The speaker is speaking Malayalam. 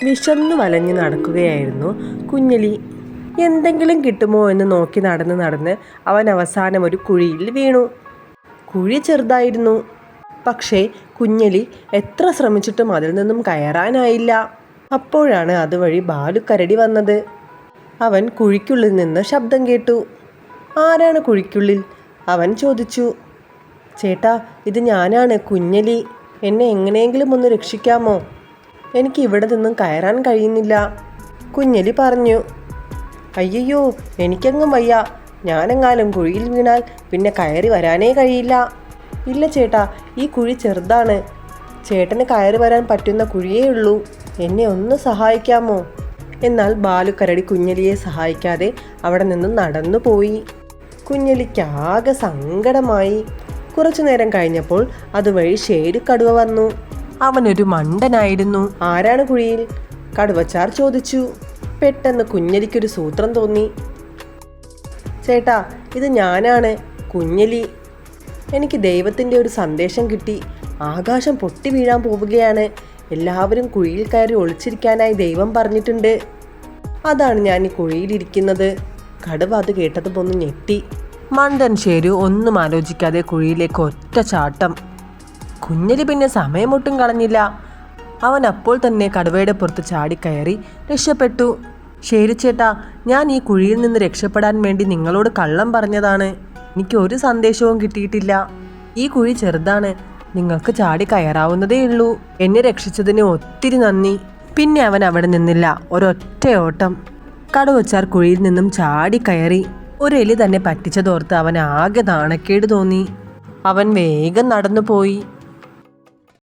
വിശന്നു വലഞ്ഞു നടക്കുകയായിരുന്നു കുഞ്ഞലി. എന്തെങ്കിലും കിട്ടുമോ എന്ന് നോക്കി നടന്ന് അവൻ അവസാനം ഒരു കുഴിയിൽ വീണു. കുഴി ചെറുതായിരുന്നു, പക്ഷേ കുഞ്ഞലി എത്ര ശ്രമിച്ചിട്ടും അതിൽ നിന്നും കയറാനായില്ല. അപ്പോഴാണ് അതുവഴി ബാലുക്കരടി വന്നത്. അവൻ കുഴിക്കുള്ളിൽ നിന്ന് ശബ്ദം കേട്ടു. ആരാണ് കുഴിക്കുള്ളിൽ? അവൻ ചോദിച്ചു. ചേട്ടാ, ഇത് ഞാനാണ്, കുഞ്ഞലി. എന്നെ എങ്ങനെയെങ്കിലും ഒന്ന് രക്ഷിക്കാമോ? എനിക്ക് ഇവിടെ നിന്നും കയറാൻ കഴിയുന്നില്ല, കുഞ്ഞലി പറഞ്ഞു. അയ്യോ, എനിക്കെങ്ങും വയ്യ. ഞാനെങ്ങാനും കുഴിയിൽ വീണാൽ പിന്നെ കയറി വരാനേ കഴിയില്ല. ഇല്ല ചേട്ടാ, ഈ കുഴി ചെറുതാണ്. ചേട്ടന് കയറി വരാൻ പറ്റുന്ന കുഴിയേ ഉള്ളൂ. എന്നെ ഒന്ന് സഹായിക്കാമോ? എന്നാൽ ബാലുക്കരടി കുഞ്ഞലിയെ സഹായിക്കാതെ അവിടെ നിന്നും നടന്നു പോയി. കുഞ്ഞലിക്കാകെ സങ്കടമായി. കുറച്ചു നേരം കഴിഞ്ഞപ്പോൾ അതുവഴി ഷേരുകടുവ വന്നു. അവനൊരു മണ്ടനായിരുന്നു. ആരാണ് കുഴിയിൽ? കടുവച്ചാർ ചോദിച്ചു. പെട്ടെന്ന് കുഞ്ഞലിക്കൊരു സൂത്രം തോന്നി. ചേട്ടാ, ഇത് ഞാനാണ്, കുഞ്ഞലി. എനിക്ക് ദൈവത്തിൻ്റെ ഒരു സന്ദേശം കിട്ടി. ആകാശം പൊട്ടി വീഴാൻ പോവുകയാണ്. എല്ലാവരും കുഴിയിൽ കയറി ഒളിച്ചിരിക്കാനായി ദൈവം പറഞ്ഞിട്ടുണ്ട്. അതാണ് ഞാൻ ഈ കുഴിയിലിരിക്കുന്നത്. കടുവ അത് കേട്ടതും ഒന്ന് ഞെട്ടി. മണ്ടൻ ഷേരു ഒന്നും ആലോചിക്കാതെ കുഴിയിലേക്ക് ഒറ്റ ചാട്ടം. കുഞ്ഞലി പിന്നെ സമയമൊട്ടും കളഞ്ഞില്ല. അവൻ അപ്പോൾ തന്നെ കടുവയുടെ പുറത്ത് ചാടിക്കയറി രക്ഷപ്പെട്ടു. ഷേരു ചേട്ടാ, ഞാൻ ഈ കുഴിയിൽ നിന്ന് രക്ഷപ്പെടാൻ വേണ്ടി നിങ്ങളോട് കള്ളം പറഞ്ഞതാണ്. എനിക്ക് ഒരു സന്ദേശവും കിട്ടിയിട്ടില്ല. ഈ കുഴി ചെറുതാണ്, നിങ്ങൾക്ക് ചാടി കയറാവുന്നതേ ഉള്ളൂ. എന്നെ രക്ഷിച്ചതിന് ഒത്തിരി നന്ദി. പിന്നെ അവൻ അവിടെ നിന്നില്ല. ഒരൊറ്റ ഓട്ടം. കടുവച്ചാർ കുഴിയിൽ നിന്നും ചാടിക്കയറി. ഒരു എലി തന്നെ പറ്റിച്ചതോർത്ത് അവൻ ആകെ നാണക്കേട് തോന്നി. അവൻ വേഗം നടന്നു പോയി.